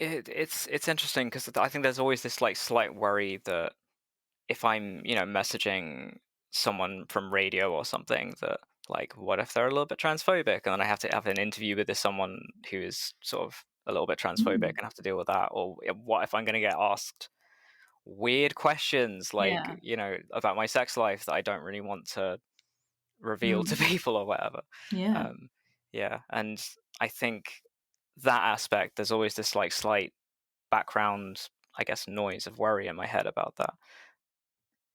It's interesting because I think there's always this like slight worry that if I'm messaging someone from radio or something, that like what if they're a little bit transphobic, and then I have to have an interview with this someone who is sort of a little bit transphobic Mm, and have to deal with that, or what if I'm going to get asked weird questions like yeah. about my sex life that I don't really want to reveal to Mm, people or whatever. yeah. um yeah, and I think that aspect, there's always this like slight background, I guess, noise of worry in my head about that.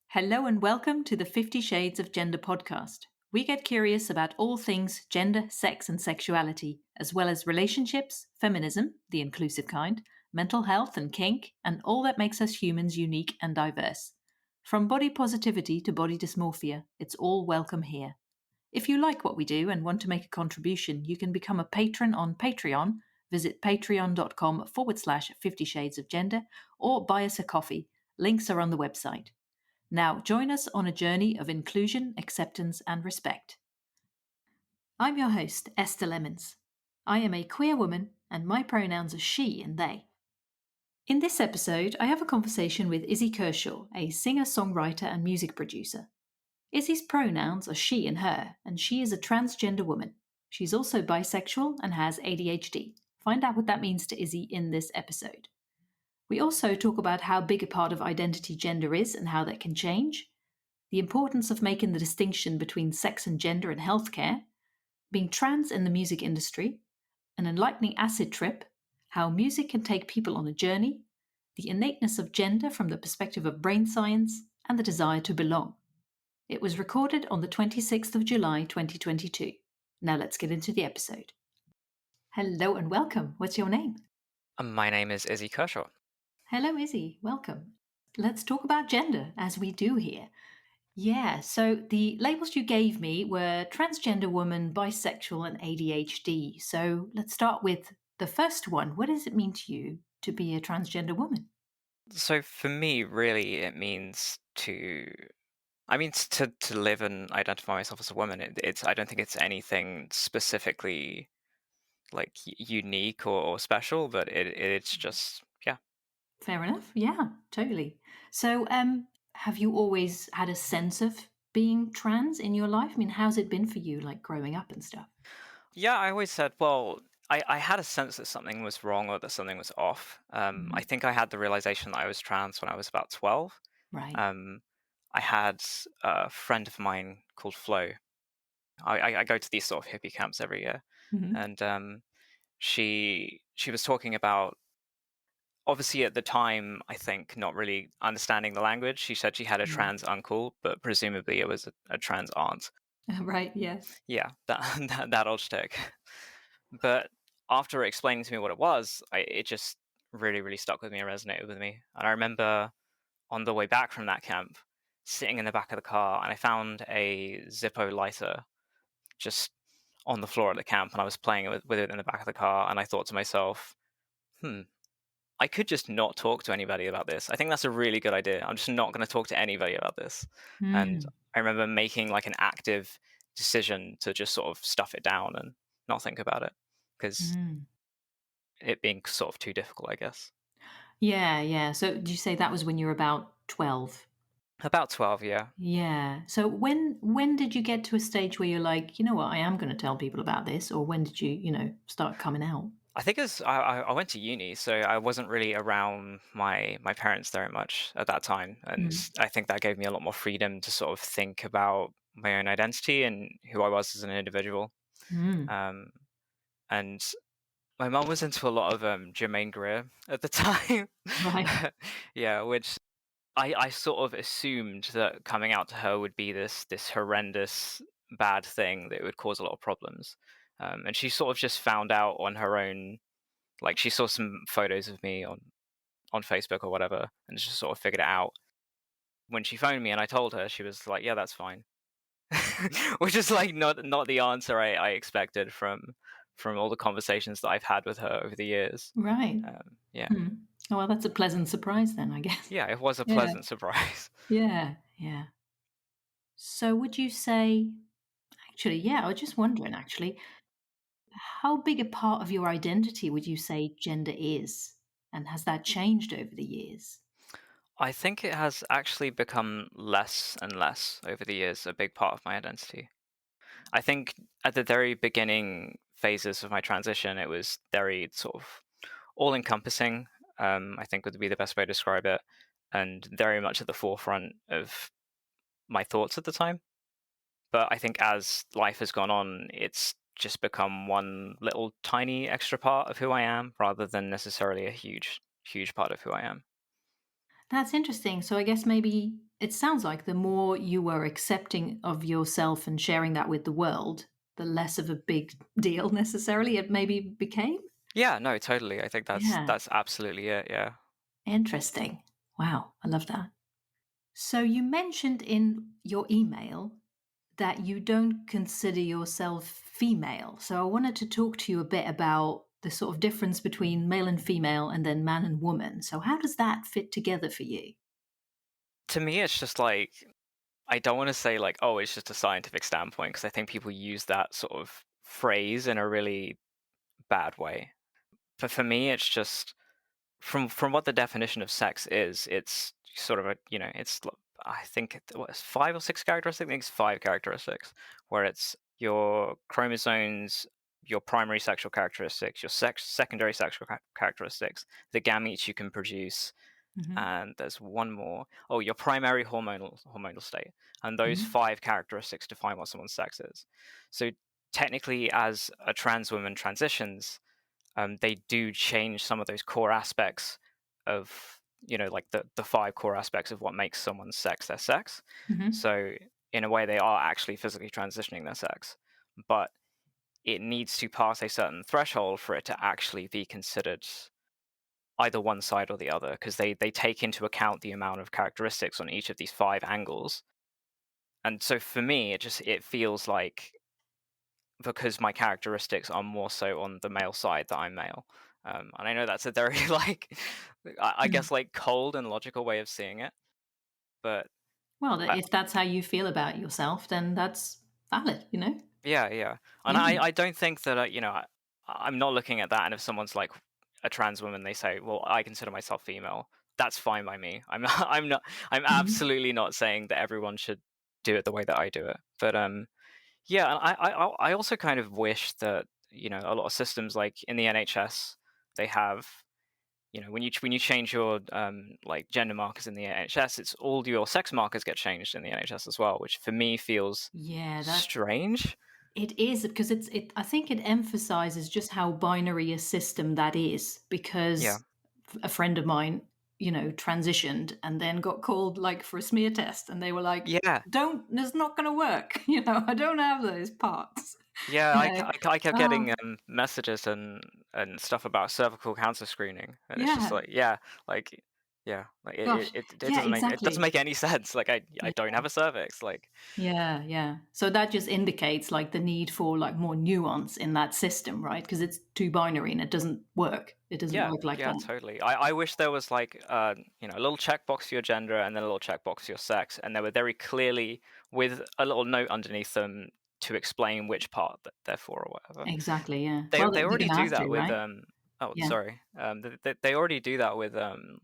Hello and welcome to the 50 Shades of Gender podcast. We get curious about all things gender, sex, and sexuality, as well as relationships, feminism, the inclusive kind, mental health and kink, and all that makes us humans unique and diverse. From body positivity to body dysmorphia, it's all welcome here. If you like what we do and want to make a contribution, you can become a patron on Patreon. Visit patreon.com/50 Shades of Gender or buy us a coffee. Links are on the website. Now, join us on a journey of inclusion, acceptance, and respect. I'm your host, Esther Lemons. I am a queer woman, and my pronouns are she and they. In this episode, I have a conversation with Izzy Kershaw, a singer, songwriter, and music producer. Izzy's pronouns are she and her, and she is a transgender woman. She's also bisexual and has ADHD. Find out what that means to Izzy in this episode. We also talk about how big a part of identity gender is and how that can change, the importance of making the distinction between sex and gender in healthcare, being trans in the music industry, an enlightening acid trip, how music can take people on a journey, the innateness of gender from the perspective of brain science, and the desire to belong. It was recorded on the 26th of July 2022. Now let's get into the episode. Hello and welcome. What's your name? My name is Izzy Kershaw. Hello, Izzy. Welcome. Let's talk about gender, as we do here. Yeah, so the labels you gave me were transgender woman, bisexual, and ADHD. So let's start with the first one. What does it mean to you to be a transgender woman? So for me, really, it means to live and identify myself as a woman. It's I don't think it's anything specifically like unique or special, but it's just, yeah. Fair enough. Yeah, totally. So, have you always had a sense of being trans in your life? I mean, how's it been for you, like growing up and stuff? Yeah, I always said, well, I had a sense that something was wrong or that something was off. I Mhm. think I had the realization that I was trans when I was about 12. Right. Um, I had a friend of mine called Flo. I go to these sort of hippie camps every year, Hmm. and she was talking about, obviously at the time, I think not really understanding the language. She said she had a Yeah. trans uncle, but presumably it was a trans aunt. Right. Yeah. Yeah, that that old shtick. But after explaining to me what it was, it just really stuck with me and resonated with me. And I remember on the way back from that camp, sitting in the back of the car, and I found a Zippo lighter just on the floor at the camp, and I was playing with it in the back of the car, and I thought to myself, hmm, I could just not talk to anybody about this. I think that's a really good idea. I'm just not going to talk to anybody about this. And Mm. I remember making like an active decision to just sort of stuff it down and not think about it, because Mm. it being sort of too difficult, I guess. Yeah. Yeah. So, did you say that was when you were about 12? About 12, yeah. Yeah. So when did you get to a stage where you're like, you know what, I am going to tell people about this, or when did you, start coming out? I think as I went to uni, so I wasn't really around my parents very much at that time, and Mm. I think that gave me a lot more freedom to sort of think about my own identity and who I was as an individual. Mm. Um, and my mum was into a lot of Jermaine Greer at the time. Right. Yeah, which I sort of assumed that coming out to her would be this horrendous bad thing that would cause a lot of problems. And she sort of just found out on her own. Like, she saw some photos of me on Facebook or whatever, and just sort of figured it out. When she phoned me and I told her, she was like, "Yeah, that's fine," which is like not the answer I expected from all the conversations that I've had with her over the years. Right. Yeah, Mm. Oh, well, that's a pleasant surprise then, I guess. yeah, it was a Yeah. pleasant surprise. Yeah. Yeah. So would you say, actually, yeah, I was just wondering, actually, how big a part of your identity would you say gender is? And has that changed over the years? I think it has actually become less and less over the years, a big part of my identity. I think at the very beginning phases of my transition, it was very sort of all encompassing, I think would be the best way to describe it, and very much at the forefront of my thoughts at the time. But I think as life has gone on, it's just become one little tiny extra part of who I am rather than necessarily a huge, huge part of who I am. That's interesting. So I guess maybe it sounds like the more you were accepting of yourself and sharing that with the world, the less of a big deal necessarily it maybe became. Yeah, no, totally. I think Yeah. that's absolutely it. Yeah. Interesting. Wow, I love that. So you mentioned in your email that you don't consider yourself female. So I wanted to talk to you a bit about the sort of difference between male and female and then man and woman. So how does that fit together for you? To me, it's just like I don't want to say like, oh, it's just a scientific standpoint because I think people use that sort of phrase in a really bad way. But for me, it's just from what the definition of sex is, it's sort of a I think what is 5 or 6 characteristics. I think it's 5 characteristics, where it's your chromosomes, your primary sexual characteristics, your secondary sexual characteristics, the gametes you can produce, Hmm. and there's one more. Oh, your primary hormonal state, and those Hmm. 5 characteristics define what someone's sex is. So technically, as a trans woman transitions, they do change some of those core aspects of like the 5 core aspects of what makes someone's sex their sex. Hmm. So in a way, they are actually physically transitioning their sex, but it needs to pass a certain threshold for it to actually be considered either one side or the other, because they take into account the amount of characteristics on each of these 5 angles. And so for me, it feels like, because my characteristics are more so on the male side, that I'm male. And I know that's a very like I Mm. guess like cold and logical way of seeing it, but Well, I, if that's how you feel about yourself, then that's valid, you know? yeah, yeah. And Yeah. I don't think that I'm not looking at that. And if someone's like a trans woman, they say, well, I consider myself female. That's fine by me. I'm Mhm. absolutely not saying that everyone should do it the way that I do it. But yeah, and I also kind of wish that a lot of systems like in the NHS, they have, when you change your like gender markers in the NHS, it's all your sex markers get changed in the NHS as well, which for me feels Yeah, that strange. it is because I think it emphasizes just how binary a system that is Yeah, because a friend of mine, transitioned and then got called like for a smear test and they were like, yeah, "Don't, it's not going to work." I don't have those parts. yeah. You I, know. I kept getting Oh, messages and stuff about cervical cancer screening, and it's just yeah. like, yeah, like, yeah, like Gosh. it Yeah, doesn't exactly. make any sense. Like I Yeah. don't have a cervix. Like, Yeah, yeah. So that just indicates like the need for like more nuance in that system, right? Because it's too binary and it doesn't work. It doesn't yeah, work like yeah, that. totally. I wish there was like a little checkbox for your gender and then a little checkbox for your sex, and they were very clearly with a little note underneath them to explain which part that they're for or whatever. Exactly, yeah. They Well, they they're already gonna do have that to, with right? oh, Yeah. sorry. They already do that with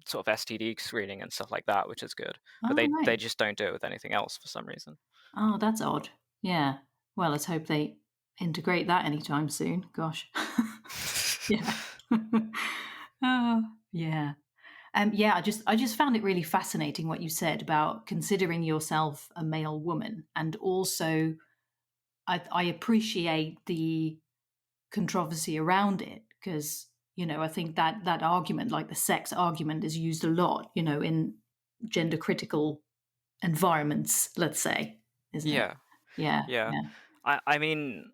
sort of STD screening and stuff like that, which is good. But Oh, they right. just don't do it with anything else for some reason. Oh, that's odd. Yeah. Well, let's hope they integrate that anytime soon. Gosh. Yeah. Oh, yeah. Yeah, I just found it really fascinating what you said about considering yourself a male woman, and also I appreciate the controversy around it because I think that argument, like the sex argument, is used a lot, in gender critical environments, let's say, isn't it? Yeah, Yeah, yeah. yeah. I mean,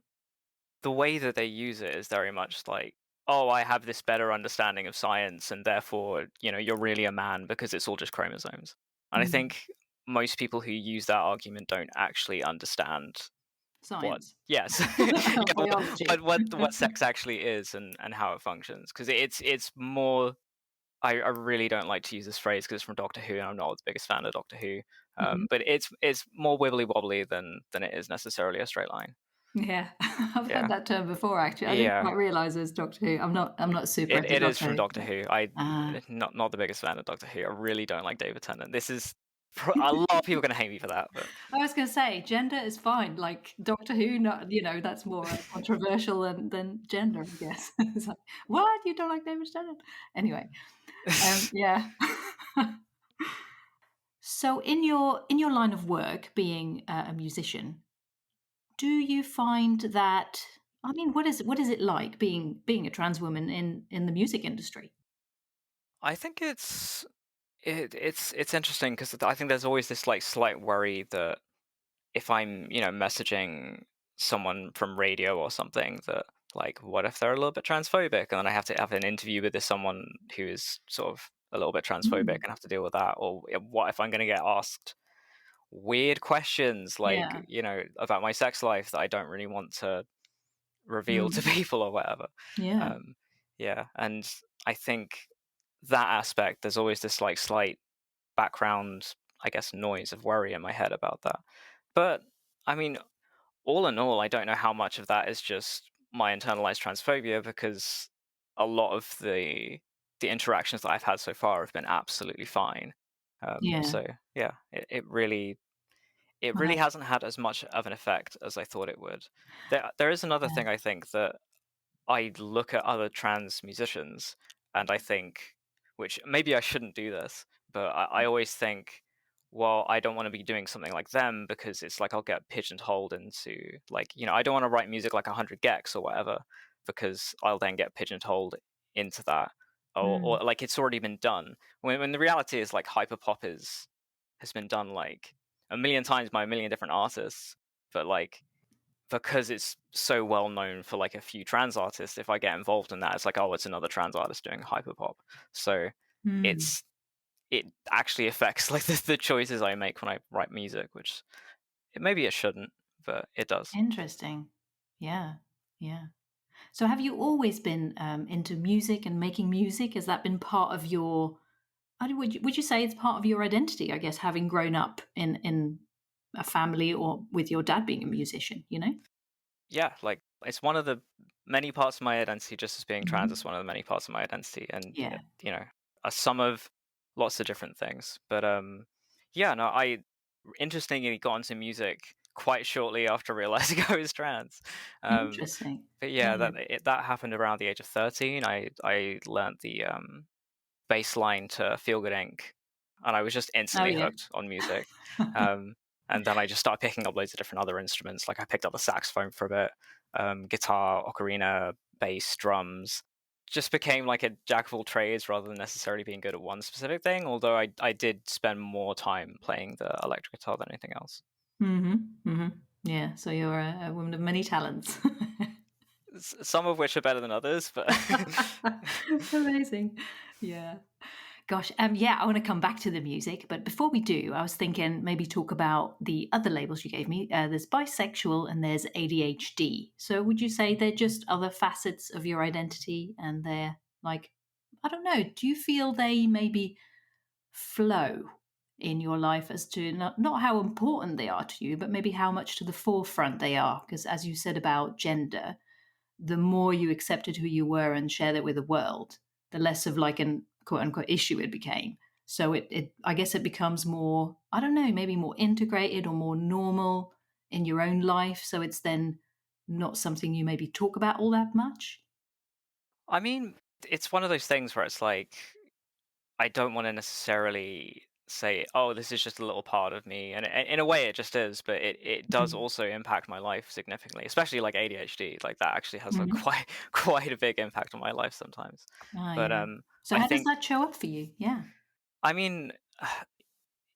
the way that they use it is very much like, oh, I have this better understanding of science, and therefore, you're really a man because it's all just chromosomes. And I Mm. think most people who use that argument don't actually understand what, Science. yes, yeah, Biology. what sex actually is and how it functions. Because it's more. I really don't like to use this phrase because it's from Doctor Who, and I'm not the biggest fan of Doctor Who. Mhm. But it's more wibbly wobbly than it is necessarily a straight line. Yeah, I've heard Yeah, that term before. Actually, I didn't yeah. quite realize it was Doctor Who. I'm not super into It is Doctor from Who. Doctor But, Who. I ah, not the biggest fan of Doctor Who. I really don't like David Tennant. This is a lot of people are gonna hate me for that, but I was going to say gender is fine. Like Doctor Who, not that's more controversial than gender, I guess. It's like, what, you don't like David Tennant? Anyway, yeah. So in your line of work, being a musician, do you find that? I mean, what is it like being a trans woman in the music industry? I think it's interesting because I think there's always this like slight worry that if I'm, messaging someone from radio or something that like what if they're a little bit transphobic and then I have to have an interview with this someone who is sort of a little bit transphobic Mm, and have to deal with that or what if I'm going to get asked weird questions like, yeah, about my sex life that I don't really want to reveal to mm, people or whatever. yeah, Um yeah, and I think that aspect there's always this like slight background, I guess, noise of worry in my head about that. But I mean, all in all, I don't know how much of that is just my internalized transphobia because a lot of the interactions that I've had so far have been absolutely fine. yeah. So yeah, it really Well, hasn't had as much of an effect as I thought it would. There is another yeah. thing I think that I look at other trans musicians and I think, which maybe I shouldn't do this, but I always think, well, I don't want to be doing something like them because it's like I'll get pigeonholed into like, I don't want to write music like 100 gecs or whatever because I'll then get pigeonholed into that. Or Mm, like it's already been done. When the reality is like hyperpop has been done like a million times by a million different artists, but like because it's so well known for like a few trans artists, if I get involved in that, it's like, oh, it's another trans artist doing hyperpop. So mm. it's it actually affects like the choices I make when I write music, which maybe it shouldn't, but it does. Interesting. Yeah, yeah. So have you always been into music and making music? Has that been part of your? Would you say it's part of your identity? I guess having grown up in a family or with your dad being a musician. Yeah, like it's one of the many parts of my identity, just as being trans is Hmm. one of the many parts of my identity, and Yeah. a sum of lots of different things. But yeah, no, I interestingly got into music quite shortly after realizing I was trans. Um, Interesting. but yeah, Yeah. that happened around the age of 13. I learned the bass line to Feel Good Inc. And I was just Oh instantly yeah. hooked on music. Um, and then I just started picking up loads of different other instruments. Like I picked up the saxophone for a bit, guitar, ocarina, bass, drums. Just became like a jack of all trades rather than necessarily being good at one specific thing. Although I did spend more time playing the electric guitar than anything else. Hmm. Hmm. Yeah. So you're a woman of many talents. Some of which are better than others, but Amazing. Yeah. Gosh, yeah, I want to come back to the music, but before we do, I was thinking maybe talk about the other labels you gave me. There's bisexual and there's ADHD. So would you say they're just other facets of your identity and they're like, I don't know, do you feel they maybe flow in your life as to not how important they are to you, but maybe how much to the forefront they are? Because as you said about gender, the more you accepted who you were and shared it with the world, the less of like an quote unquote issue it became. So it I guess it becomes more, I don't know, maybe more integrated or more normal in your own life. So it's then not something you maybe talk about all that much. I mean, it's one of those things where it's like I don't want to necessarily say, "Oh, this is just a little part of me," and in a way, it just is. But it does Mm. also impact my life significantly, especially like ADHD. Like that actually has a Mhm. quite quite a big impact on my life sometimes. Ah, But yeah. So I how does think, that show up for you? Yeah. I mean,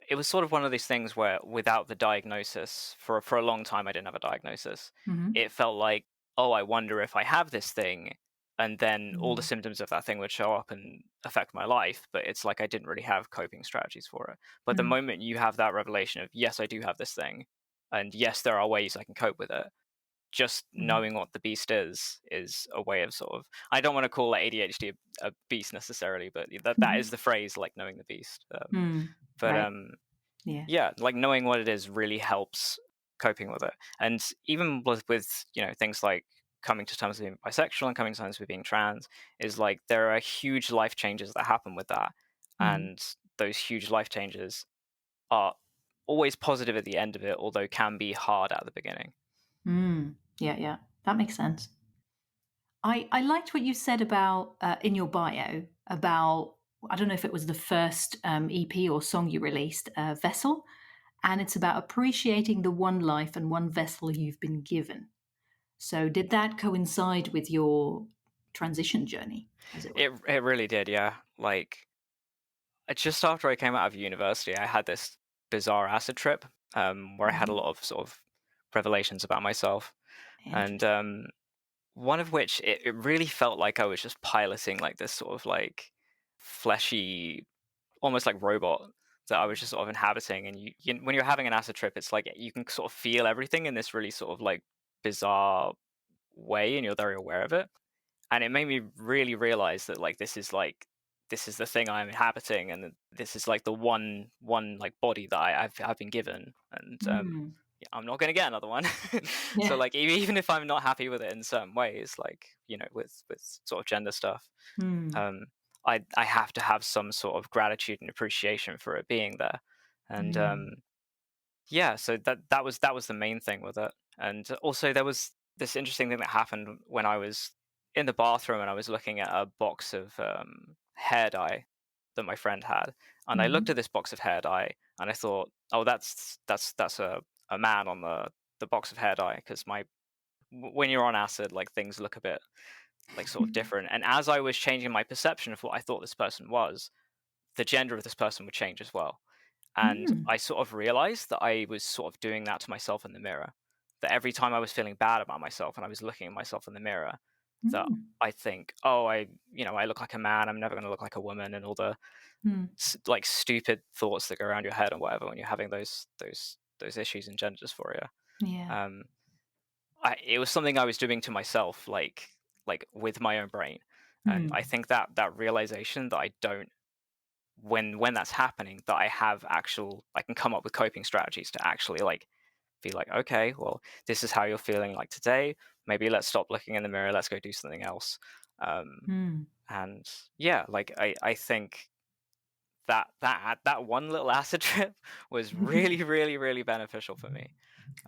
it was sort of one of these things where without the diagnosis, for a long time, I didn't have a diagnosis. Hmm. It felt like, oh, I wonder if I have this thing, and then all the Mm. symptoms of that thing would show up and affect my life. But it's like I didn't really have coping strategies for it. But the Mm. moment you have that revelation of yes, I do have this thing, and yes, there are ways I can cope with it. Just Mm. knowing what the beast is a way of sort of. I don't want to call ADHD a beast necessarily, but that is Mhm. the phrase, like knowing the beast. Mm. But Right. Yeah. yeah, like knowing what it is really helps coping with it. And even with things like coming to terms with being bisexual and coming to terms with being trans, is like there are huge life changes that happen with that, Mm. and those huge life changes are always positive at the end of it, although can be hard at the beginning. Mm. Yeah, yeah. That makes sense. I liked what you said about in your bio about, I don't know if it was the first EP or song you released, Vessel, and it's about appreciating the one life and one vessel you've been given. So did that coincide with your transition journey, as it were? It really did, yeah. Like just after I came out of university, I had this bizarre acid trip, where I had a Mhm. lot of sort of revelations about myself, and Interesting. one of which it really felt like I was just piloting like this sort of like fleshy, almost like robot that I was just sort of inhabiting. And when you're having an acid trip, it's like you can sort of feel everything in this really sort of like bizarre way, and you're very aware of it. And it made me really realize that like this is the thing I'm inhabiting, and this is like the one like body that I've been given, and Mm. yeah, I'm not going to get another one. So Yeah. like even if I'm not happy with it in certain ways, like with sort of gender stuff, Mm. um, I have to have some sort of gratitude and appreciation for it being there, and Mm. yeah, so that was the main thing with it. And also there was this interesting thing that happened when I was in the bathroom and I was looking at a box of hair dye that my friend had. And I looked Mhm. at this box of hair dye and I thought, oh, that's a man on the box of hair dye, because when you're on acid, like things look a bit like sort of different. And as I was changing my perception of what I thought this person was, the gender of this person would change as well. And Mm. I sort of realized that I was sort of doing that to myself in the mirror. That every time I was feeling bad about myself and I was looking at myself in the mirror, that Mm. I think, oh, I look like a man. I'm never going to look like a woman, and all the Mm. like stupid thoughts that go around your head or whatever when you're having those issues in gender dysphoria. Yeah. Um, it was something I was doing to myself, like with my own brain. And I Mm. think that realization that I don't when that's happening, that I can come up with coping strategies to actually like be like, okay, well, this is how you're feeling like today. Maybe let's stop looking in the mirror. Let's go do something else. Mm. And yeah, like I think that one little acid trip was really, really, really beneficial for me.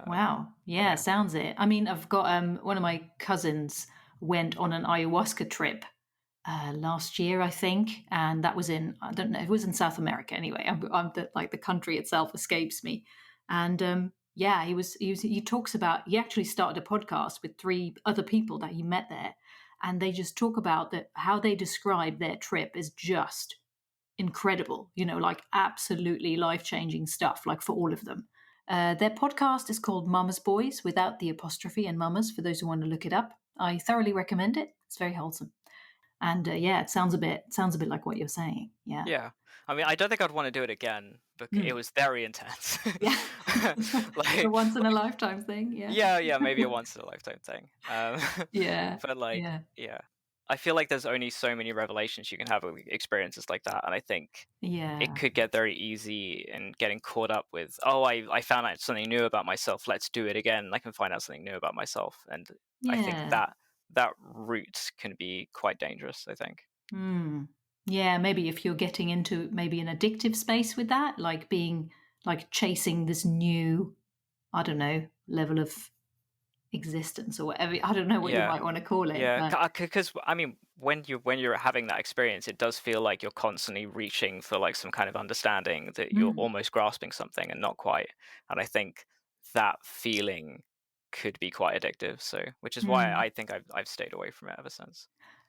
Wow. Yeah, Yeah. sounds it. I mean, I've got one of my cousins went on an ayahuasca trip last year, I think, and that was in, I don't know, it was in South America anyway. Like the country itself escapes me, and yeah, he talks about, he actually started a podcast with three other people that he met there, and they just talk about that, how they describe their trip is just incredible, like absolutely life changing stuff, like for all of them. Their podcast is called Mama's Boys, without the apostrophe and Mamas, for those who want to look it up. I thoroughly recommend it. It's very wholesome. And yeah, it sounds a bit like what you're saying. Yeah. Yeah. I mean, I don't think I'd want to do it again, but it Mm. was very intense. Yeah. The like, once in a lifetime thing. Yeah. Yeah, yeah, maybe a once in a lifetime thing. Yeah. But like, Yeah. yeah, I feel like there's only so many revelations you can have with experiences like that, and I think it Yeah. could get very easy in getting caught up with, oh, I found out something new about myself. Let's do it again. I can find out something new about myself, and I think Yeah. that route can be quite dangerous. I think. Mm. Yeah, maybe if you're getting into maybe an addictive space with that, like being like chasing this new, I don't know, level of existence or whatever. I don't know what you Yeah. might want to call it, Yeah, but because I mean, when you're having that experience, it does feel like you're constantly reaching for like some kind of understanding, that you're mm, almost grasping something and not quite. And I think that feeling could be quite addictive. So, which is why mm. I think I've stayed away from it ever since.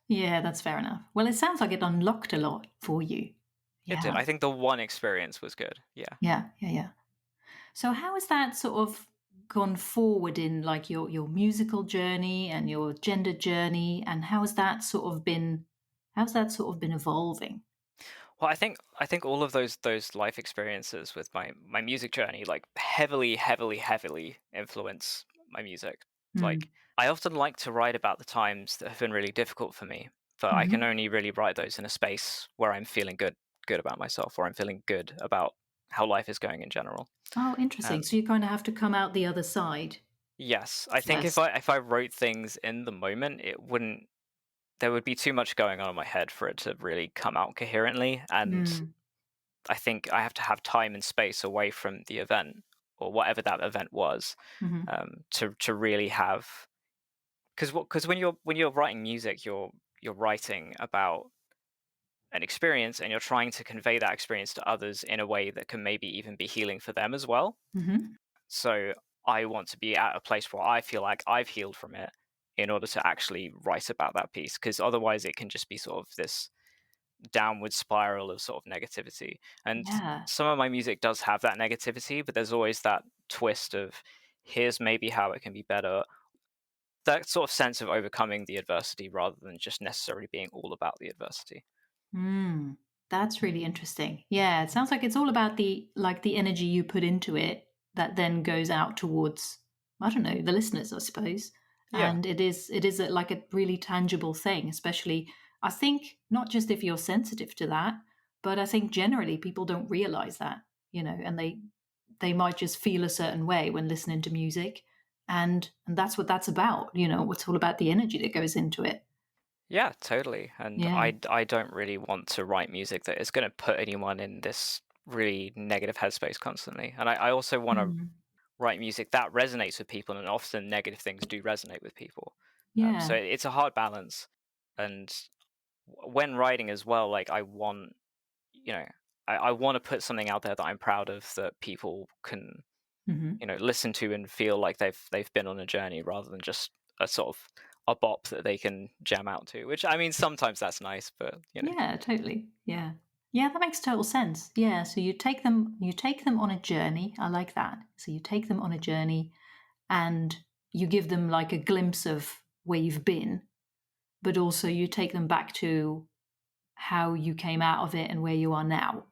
Yeah, that's fair enough. Well, it sounds like it unlocked a lot for you. It did. Yeah. I think the one experience was good. Yeah. Yeah, yeah, yeah. So how has that sort of gone forward in like your musical journey and your gender journey, and how's that sort of been evolving? Well, I think all of those life experiences with my music journey like heavily, heavily, heavily influence my music. Mm. Like I often like to write about the times that have been really difficult for me, but I can Mhm. only really write those in a space where I'm feeling good about myself, or I'm feeling good about how life is going in general. Oh, interesting. And So you kind of have to come out the other side yes, I think first. if I wrote things in the moment, it wouldn't there would be too much going on in my head for it to really come out coherently. And Mm. I think I have to have time and space away from the event or whatever that event was, Hmm. to really have, because when you're writing music, you're writing about an experience, and you're trying to convey that experience to others in a way that can maybe even be healing for them as well. Hmm. So I want to be at a place where I feel like I've healed from it in order to actually write about that piece, because otherwise it can just be sort of this downward spiral of sort of negativity. And Yeah. some of my music does have that negativity, but there's always that twist of, here's maybe how it can be better. That sort of sense of overcoming the adversity rather than just necessarily being all about the adversity. Mm. That's really interesting. Yeah, it sounds like it's all about the energy you put into it that then goes out towards, I don't know, the listeners, I suppose. Yeah. And it is like a really tangible thing, especially I think not just if you're sensitive to that, but I think generally people don't realize that, and they might just feel a certain way when listening to music, and that's what that's about. It's all about the energy that goes into it. Yeah, totally. And Yeah. I don't really want to write music that is going to put anyone in this really negative headspace constantly. And I also want to Mm. write music that resonates with people, and often negative things do resonate with people. So Yeah. it's a hard balance. And when writing as well, like I want, you know, I want to put something out there that I'm proud of, that people can, Hmm. listen to and feel like they've been on a journey rather than just a sort of a bop that they can jam out to. Which, I mean, sometimes that's nice, but Yeah, totally. Yeah. Yeah, that makes total sense. Yeah, so you take them on a journey. I like that. So you take them on a journey and you give them like a glimpse of where you've been, but also you take them back to how you came out of it and where you are now.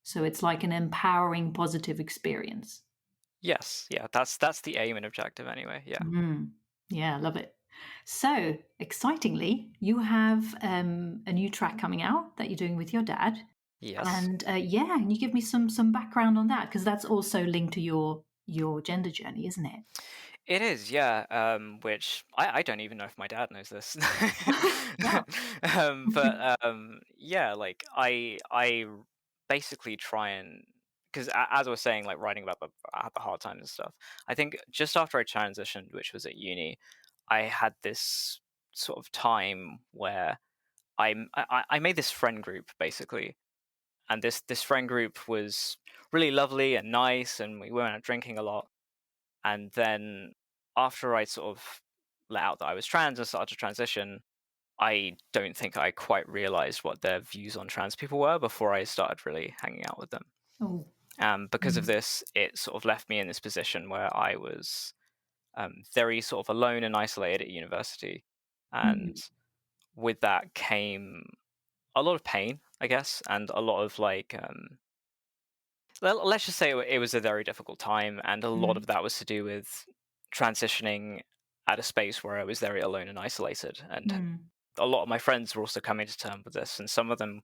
So it's like an empowering positive experience. yes, yeah, that's the aim and objective anyway. Yeah. Mm. Yeah, I love it. So, excitingly, you have a new track coming out that you're doing with your dad. Yes. And yeah, can you give me some background on that? Because that's also linked to your gender journey, isn't it? It is, yeah. Which I don't even know if my dad knows this. Wow. But yeah, like basically try and, because as I was saying, like writing about I had the hard times and stuff. I think just after I transitioned, which was at uni, I had this sort of time where I made this friend group basically, and this friend group was really lovely and nice, and we went out drinking a lot. And then after I sort of let out that I was trans and started to transition, I don't think I quite realized what their views on trans people were before I started really hanging out with them. Oh. Because of Mhm. this, it sort of left me in this position where I was, very sort of alone and isolated at university. And Mhm. with that came a lot of pain, I guess, and a lot of like, let's just say it was a very difficult time, and a lot of Mhm. that was to do with transitioning at a space where I was very alone and isolated. And Mhm. a lot of my friends were also coming to terms with this, and some of them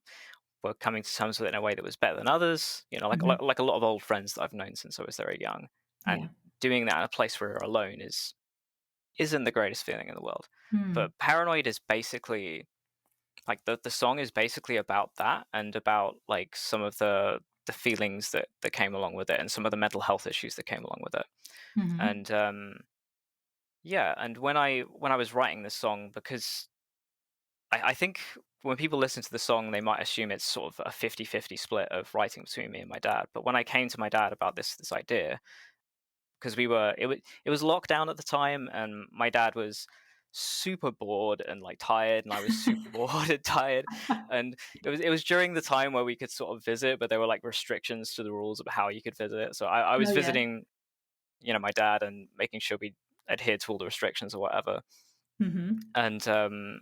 were coming to terms with it in a way that was better than others. Mhm. Like a lot of old friends that I've known since I was very young, Yeah. and doing that in a place where you're alone isn't the greatest feeling in the world. Hmm. But Paranoid is basically, like, the song is basically about that, and about like some of the feelings that came along with it, and some of the mental health issues that came along with it. Mhm. And yeah, and when I was writing this song, because I think when people listen to the song, they might assume it's sort of a 50-50 split of writing between me and my dad. But when I came to my dad about this idea, because it was lockdown at the time, and my dad was super bored and like tired, and I was super bored and tired. And it was during the time where we could sort of visit, but there were like restrictions to the rules of how you could visit. So I was Oh yeah. visiting, my dad, and making sure we adhered to all the restrictions or whatever. Mhm. And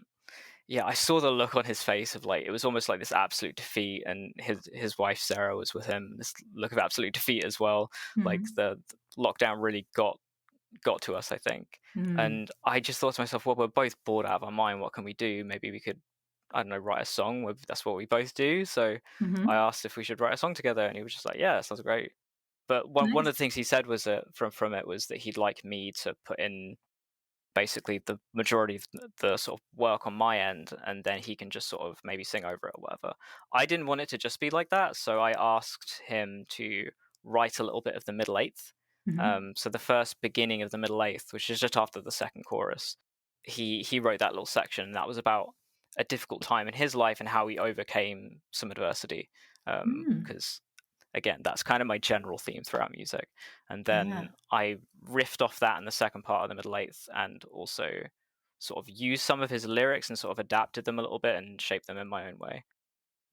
yeah, I saw the look on his face of, like, it was almost like this absolute defeat, and his wife Sarah was with him. This look of absolute defeat as well. Like Mhm. the lockdown really got to us, I think. Mhm. And I just thought to myself, well, we're both bored out of our mind. What can we do? Maybe we could. I don't know, write a song. That's what we both do. So I Mhm. asked if we should write a song together, and he was just like, "Yeah, that sounds great." But one Nice. of the things he said was that from it was that he'd like me to put in basically the majority of the sort of work on my end, and then he can just sort of maybe sing over it or whatever. I didn't want it to just be like that, so I asked him to write a little bit of the middle eighth. Mhm. So the first beginning of the middle eighth, which is just after the second chorus, he wrote that little section, and that was about a difficult time in his life and how he overcame some adversity. Mm. Because again, that's kind of my general theme throughout music. And then Yeah. I riffed off that in the second part of the middle eighth, and also sort of used some of his lyrics and sort of adapted them a little bit and shaped them in my own way.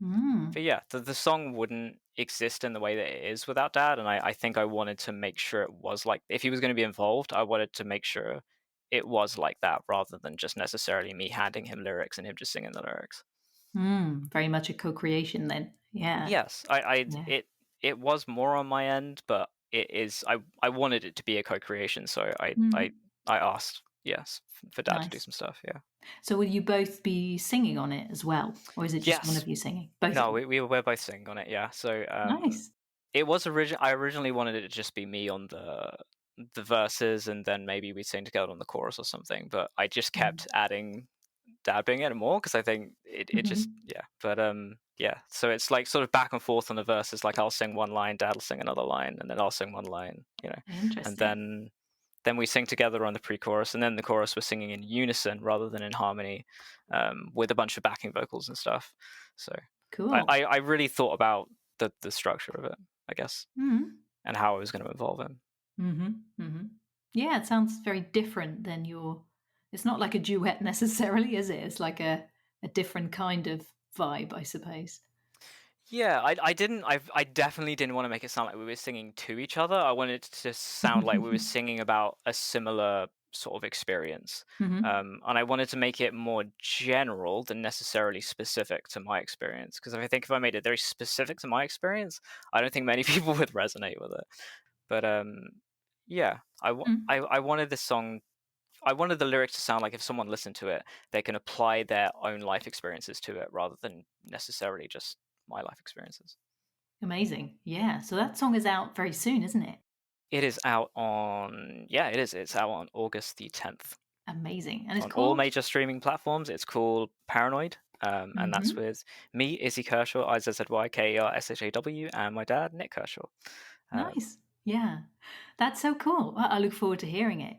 But Mm. yeah, the song wouldn't exist in the way that it is without Dad, and I think I wanted to make sure it was like, if he was going to be involved, I wanted to make sure it was like that rather than just necessarily me handing him lyrics and him just singing the lyrics. Mm. Very much a co-creation then. Yeah. Yes, I Yeah. it was more on my end, but it is I wanted it to be a co-creation, so Mm. I asked, yes, for Dad to do Nice. some stuff, yeah. So will you both be singing on it as well, or is it just one Yes. of you singing? Both of No, you. we're both singing on it, yeah. So, Nice. it was I originally wanted it to just be me on the verses, and then maybe we'd sing together on the chorus or something, but I just Mm. kept adding dabbing it more because I think it just, Mhm. yeah. But yeah, so it's like sort of back and forth on the verses. Like I'll sing one line, Dad'll sing another line, and then I'll sing one line, and Interesting. then we sing together on the pre-chorus, and then the chorus we're singing in unison rather than in harmony, with a bunch of backing vocals and stuff. So Cool. I really thought about the structure of it, I guess, Mhm. and how I was going to involve him. Mhm. Mhm. Yeah, it sounds very different than your it's not like a duet necessarily, is it? It's like a different kind of vibe, I suppose. Yeah, I definitely didn't want to make it sound like we were singing to each other. I wanted it to sound like we were singing about a similar sort of experience. Mhm. And I wanted to make it more general than necessarily specific to my experience. Because I think if I made it very specific to my experience, I don't think many people would resonate with it. But yeah, Mm. I wanted the song. I wanted the lyrics to sound like if someone listened to it, they can apply their own life experiences to it rather than necessarily just my life experiences. Amazing. Yeah. So that song is out very soon, isn't it? It is out on, yeah, it is. It's out on August the 10th Amazing. And it's on all called? major streaming platforms. It's called Paranoid, and that's Mhm. with me, Izzy Kershaw, IZZYKERSHAW, and my dad, Nik Kershaw. Um, Nice. Yeah. That's so cool. I look forward to hearing it.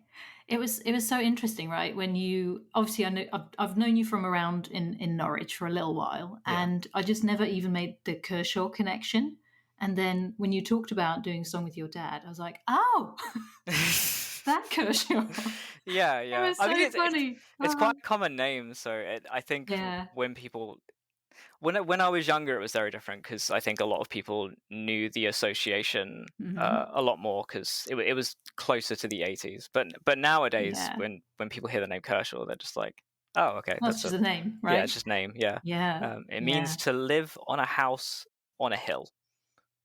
It was so interesting, right? When you obviously I've known you from around in Norwich for a little while, yeah. and I just never even made the Kershaw connection. And then when you talked about doing a song with your dad, I was like, oh, that Kershaw. Yeah, It yeah. was I mean, so funny. it's quite a common name, so I think Yeah. when people when I was younger, it was very different because I think a lot of people knew the association Hmm. a lot more because it was closer to the 80s. But nowadays, Yeah. when people hear the name Kershaw, they're just like, oh, okay, Well, it's that's just a, a name, yeah, right? it's just name, yeah. Yeah. It means Yeah. to live on a house on a hill.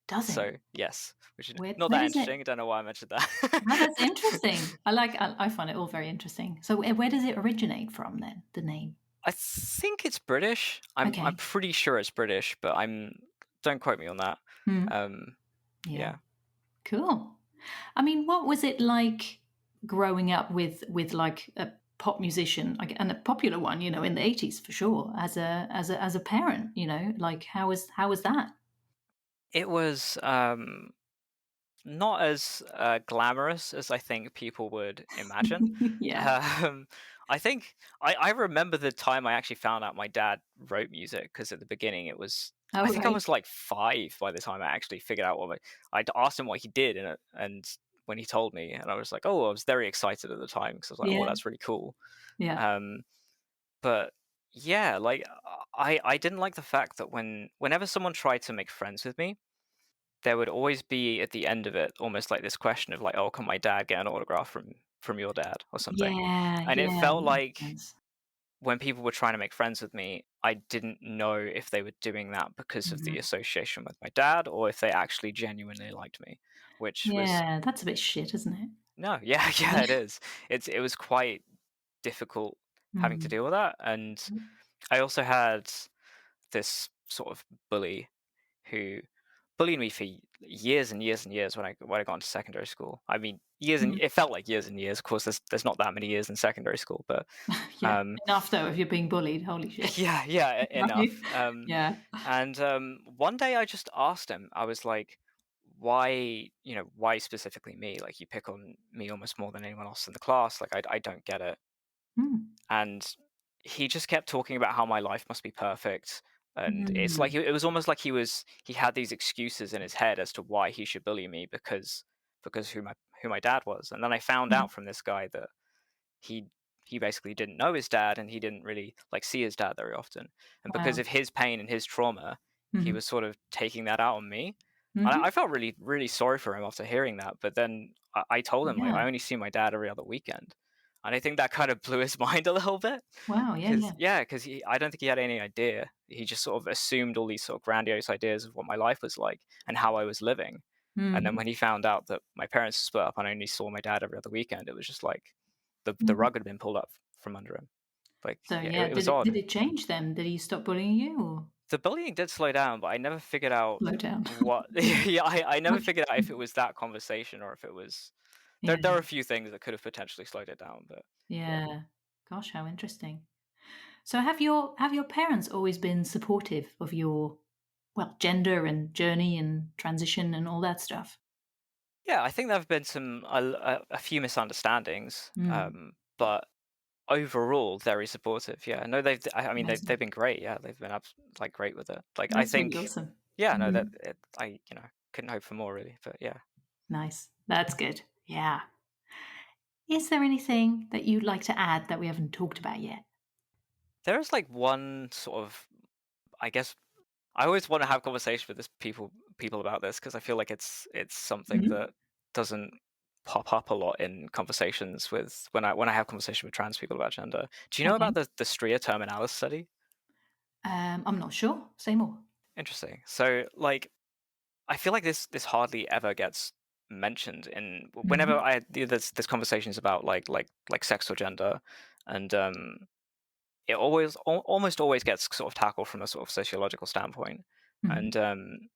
Does it? So yes, which is not Where that does it? interesting. I don't know why I mentioned No, that. that's interesting. I find it all very interesting. So where does it originate from then, the name? I think it's British. I'm Okay. pretty sure it's British, but don't quote me on that. Hmm. Um, Yeah. yeah. Cool. I mean, what was it like growing up with like a pop musician like, and a popular one, in the 80s for sure, as a parent, like how was that? It was not as glamorous as I think people would imagine. Yeah. Um, I think I remember the time I actually found out my dad wrote music because at the beginning it was. I Oh, think I right. was like 5 by the time I actually figured out I'd asked him what he did, and when he told me, and I was like, oh, I was very excited at the time because I was like, oh, Yeah. that's really cool. Yeah. Um, but yeah, like I didn't like the fact that whenever someone tried to make friends with me, there would always be at the end of it almost like this question of like, "Oh, can my dad get an autograph from your dad?" or something. Yeah. And it Yeah. felt That makes like sense. when people were trying to make friends with me, I didn't know if they were doing that because of the Mhm. association with my dad or if they actually genuinely liked me, which was Yeah, that's a bit shit, isn't it? no, yeah, yeah, it is. It was quite difficult having to Mm. deal with that, and I also had this sort of bully who bullied me for years and years and years when I got into secondary school. I mean, years and Mm. it felt like years and years. Of course, there's not that many years in secondary school, but Yeah, um, enough though if you're being bullied. Holy shit. yeah, yeah, Right? enough. Yeah. And one day I just asked him. I was like, "Why, why specifically me? Like, you pick on me almost more than anyone else in the class. Like, I don't get it." Mm. And he just kept talking about how my life must be perfect, and it's like Mm. it was almost like he had these excuses in his head as to why he should bully me because who my dad was. And then I found Mhm. out from this guy that he he basically didn't know his dad, and he didn't really like see his dad very often. And because Wow. of his pain and his trauma, he Mhm. was sort of taking that out on me. And I Mhm. felt really, really sorry for him after hearing that. But then I told him, like, Yeah. I only see my dad every other weekend. And I think that kind of blew his mind a little bit. Wow. Yeah, Because yeah. yeah, because I don't think he had any idea. He just sort of assumed all these sort of grandiose ideas of what my life was like and how I was living. And then Mhm. when he found out that my parents split up and I only saw my dad every other weekend, it was just like the Mhm. rug had been pulled up from under him. Like, So yeah, yeah, it was did odd. it change then? Did he stop bullying you or The bullying did slow down, but I never figured out slow down? what. Yeah, I never figured out if it was that conversation or if it was. There are Yeah. a few things that could have potentially slowed it down, but yeah. Yeah. Gosh, how interesting. So have your parents always been supportive of your, well, gender and journey and transition and all that stuff? Yeah, I think there have been a few misunderstandings, Mm. but overall very supportive. Yeah, no, I mean they've Amazing. been great. Yeah, they've been like great with it. Like I That's really think, awesome. yeah, no, that Mhm. I couldn't hope for more really. But yeah, Nice. That's good. Yeah. Is there anything that you'd like to add that we haven't talked about yet? there is like one sort of, I guess, I always want to have conversation with this people about this because I feel like it's something Mhm. that doesn't pop up a lot in conversations with when I have conversation with trans people about gender. Do you know Okay. about the Stria Terminalis study? I'm not sure. Say more. Interesting. So like I feel like this hardly ever gets mentioned in whenever Mhm. there's conversations about like sex or gender, and it almost always gets sort of tackled from a sort of sociological standpoint. And Mhm.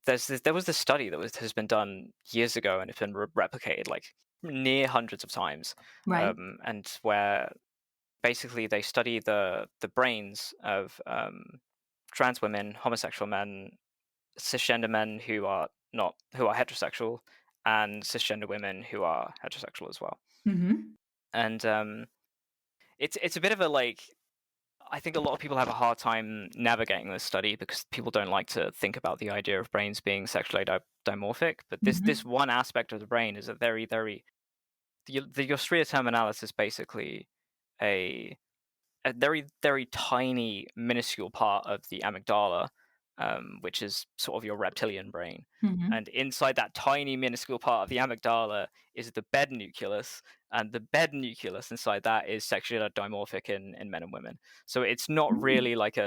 there was this study has been done years ago, and it's been replicated like near hundreds of times, Right. and where basically they study the brains of trans women, homosexual men, cisgender men who are heterosexual, and cisgender women who are heterosexual as well. Mhm. And it's a bit of a like I think a lot of people have a hard time navigating this study because people don't like to think about the idea of brains being sexually dimorphic. But this Mhm. one aspect of the brain is a very very your stria terminalis is basically a a very very tiny minuscule part of the amygdala, which is sort of your reptilian brain. Mhm. And inside that tiny minuscule part of the amygdala is the bed nucleus, and the bed nucleus inside that is sexually dimorphic in men and women. So it's not Mm. really like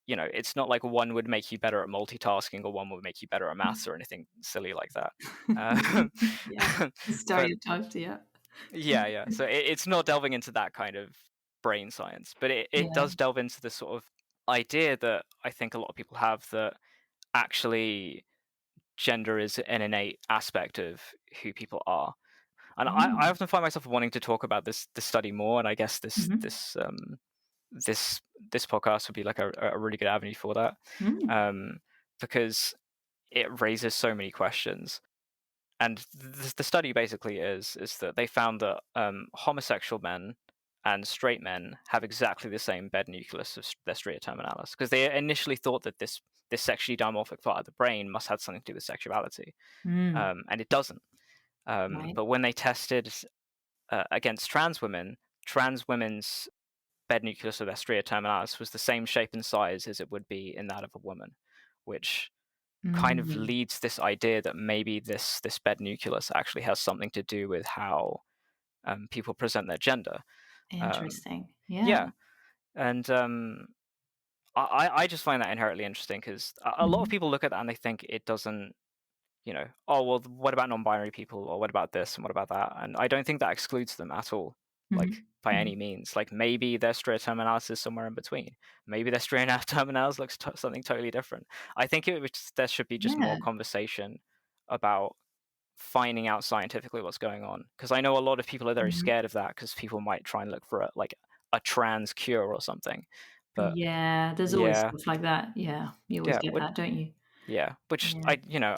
it's not like one would make you better at multitasking or one would make you better at maths or anything silly like that. Uh, Yeah. but Stereotyped, yeah. yeah, yeah. So it's not delving into that kind of brain science, but it Yeah. does delve into the sort of idea that I think a lot of people have that actually gender is an innate aspect of who people are. And I Mm. often find myself wanting to talk about this study more, and I guess Mhm. this this podcast would be like a really good avenue for that, Mm. um, because it raises so many questions. And the study basically is that they found that homosexual men and straight men have exactly the same bed nucleus of their stria terminalis, because they initially thought that this sexually dimorphic part of the brain must have something to do with sexuality, Mm. and it doesn't. Right. But when they tested against trans women's bed nucleus of their stria terminalis was the same shape and size as it would be in that of a woman, which kind of Mm. leads this idea that maybe this bed nucleus actually has something to do with how people present their gender. Um, Interesting. Yeah. yeah, and I just find that inherently interesting because a lot of Mhm. people look at that and they think it doesn't, oh well, what about non-binary people or what about this and what about that? And I don't think that excludes them at all. like by Mhm. any means. Like maybe their stria terminalis is somewhere in between. Maybe their stria terminalis looks something totally different. I think there should be just more Yeah. conversation about finding out scientifically what's going on, because I know a lot of people are very Mhm. scared of that because people might try and look for a trans cure or something. But Yeah, there's always yeah, stuff like that. Yeah, you always yeah, get that, don't you? which Yeah,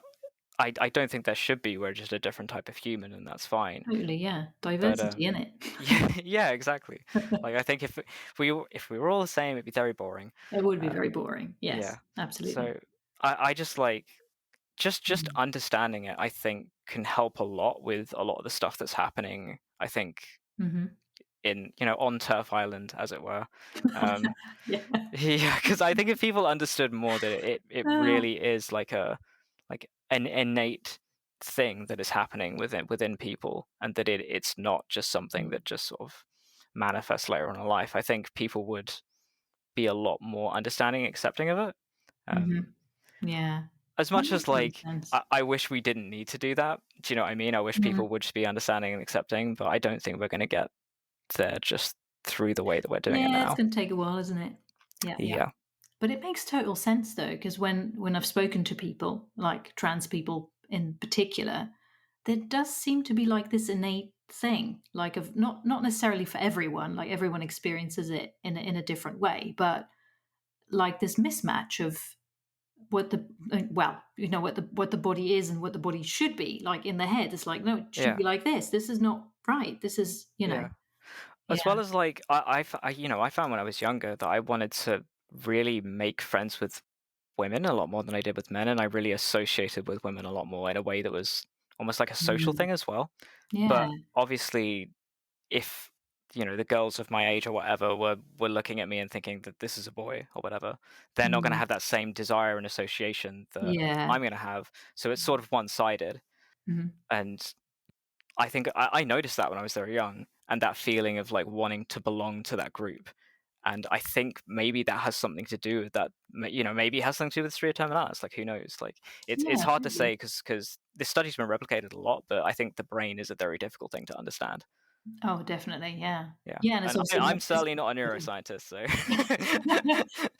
I don't think there should be. We're just a different type of human, and that's fine. totally, yeah. But Diversity, innit? yeah, yeah, exactly. Like I think if we were all the same, it'd be very boring. It would be Um, very boring. yeah. Yes, absolutely. So I just like just Mhm. understanding it, I think, can help a lot with a lot of the stuff that's happening, I think, Mhm. in, on Turf Island, as it were. Um, Yeah. yeah, because I think if people understood more that it Ah, really is like an innate thing that is happening within people, and that it's not just something mm, that just sort of manifests later on in life, I think people would be a lot more understanding and accepting of it. Um, mhm. Yeah. as That much makes as a lot of like sense. I wish we didn't need to do that. Do you know what I mean? I wish Mhm. people would just be understanding and accepting, but I don't think we're going to get there just through the way that we're doing it Yeah, it's now. gonna take a while, isn't it? Yeah, yeah. Yeah. But it makes total sense though, because when I've spoken to people, like trans people in particular, there does seem to be like this innate thing, like of not necessarily for everyone, like everyone experiences it in a different way, but like this mismatch of what the well, what the body is and what the body should be. Like in the head, it's like no, it should Yeah. be like this. This is not right. This is Yeah. yeah. As well as like I found when I was younger that I wanted to really make friends with women a lot more than I did with men, and I really associated with women a lot more in a way that was almost like a social Mm, thing as well. yeah. But obviously, if the girls of my age or whatever were looking at me and thinking that this is a boy or whatever, they're not going to Mm, have that same desire and association that yeah. I'm going to have. So it's sort of one-sided. Mhm. And I think I noticed that when I was very young, and that feeling of like wanting to belong to that group. And I think maybe that has something to do with that. Maybe it has something to do with stria terminalis. Like, who knows? Like, it's Yeah, hard to maybe. say because this study's been replicated a lot, but I think the brain is a very difficult thing to understand. Oh, definitely, yeah. Yeah, Yeah, and it's and obviously I'm not certainly physical. not a neuroscientist, so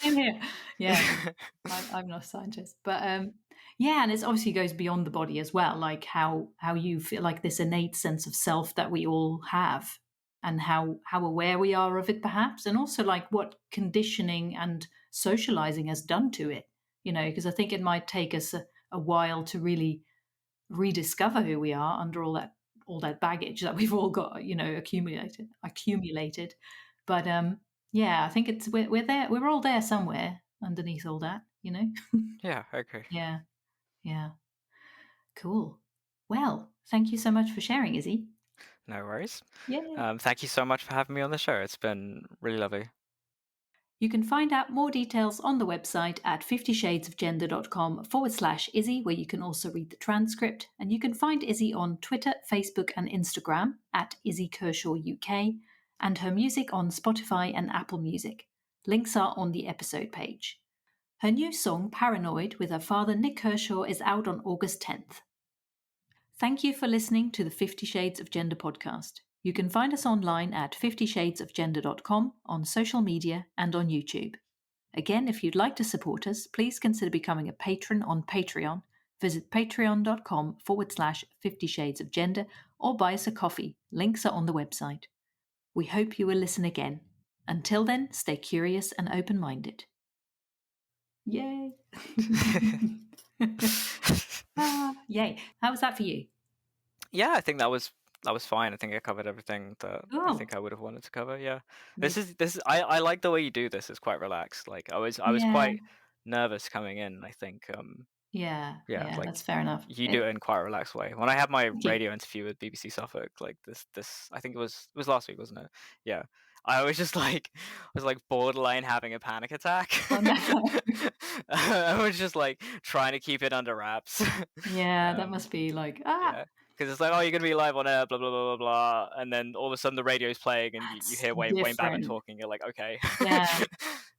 Same here. Yeah, I'm not a scientist, but, yeah, and it's obviously goes beyond the body as well, like how you feel like this innate sense of self that we all have, and how aware we are of it perhaps, and also, like, what conditioning and socializing has done to it, because I think it might take us a while to really rediscover who we are under all that baggage that we've all got, accumulated. But yeah, I think we're there. We're all there somewhere underneath all that. yeah, okay, Yeah, yeah, cool. Well, thank you so much for sharing, Izzy. no worries. Yeah. Thank you so much for having me on the show. It's been really lovely. You can find out more details on the website at 50shadesofgender.com/Izzy, where you can also read the transcript. And you can find Izzy on Twitter, Facebook, and Instagram at Izzy Kershaw UK, and her music on Spotify and Apple Music. Links are on the episode page. Her new song, Paranoid, with her father Nik Kershaw, is out on August 10th. Thank you for listening to the 50 Shades of Gender podcast. You can find us online at 50shadesofgender.com, on social media, and on YouTube. Again, if you'd like to support us, please consider becoming a patron on Patreon. Visit patreon.com/50 Shades of Gender or buy us a coffee. Links are on the website. We hope you will listen again. Until then, stay curious and open minded. Yay! Yay. How was that for you? Yeah, I think that was fine. I think I covered everything that I Oh, think I would have wanted to cover. Yeah, this amazing. is this. Is, I like the way you do this. It's quite relaxed. Like I was Yeah, quite nervous coming in. I think yeah, yeah, yeah, like that's fair enough. you do it in quite a relaxed way. When I had my Thank you. radio interview with BBC Suffolk, like this I think it was last week, wasn't it? Yeah. I was just like was like borderline having a panic attack. Oh, no. I was just like trying to keep it under wraps. Yeah, that um must be like, yeah. Because it's like, oh, you're gonna be live on air, blah blah blah blah blah, and then all of a sudden the radio's playing and you that's hear Wayne Babbitt different. talking. You're like, okay, Yeah.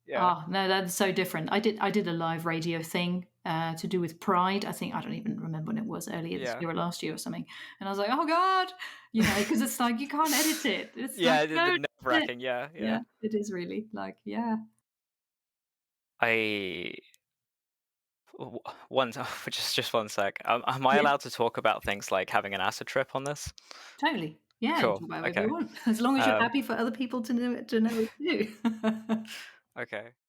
yeah, Oh, no, that's so different. I did a live radio thing to do with Pride. I don't even remember when it was, earlier this Yeah. year or last year or something. And I was like, oh God, because it's like you can't edit it. It's like, Yeah, the no, it. nerve-wracking, yeah, Yeah, yeah. it is really like, yeah, I w one just one sec. Am I yeah, allowed to talk about things like having an acid trip on this? totally. Yeah, you Cool, talk about whatever you okay. want, as long as you're Um, happy for other people to know it too. okay.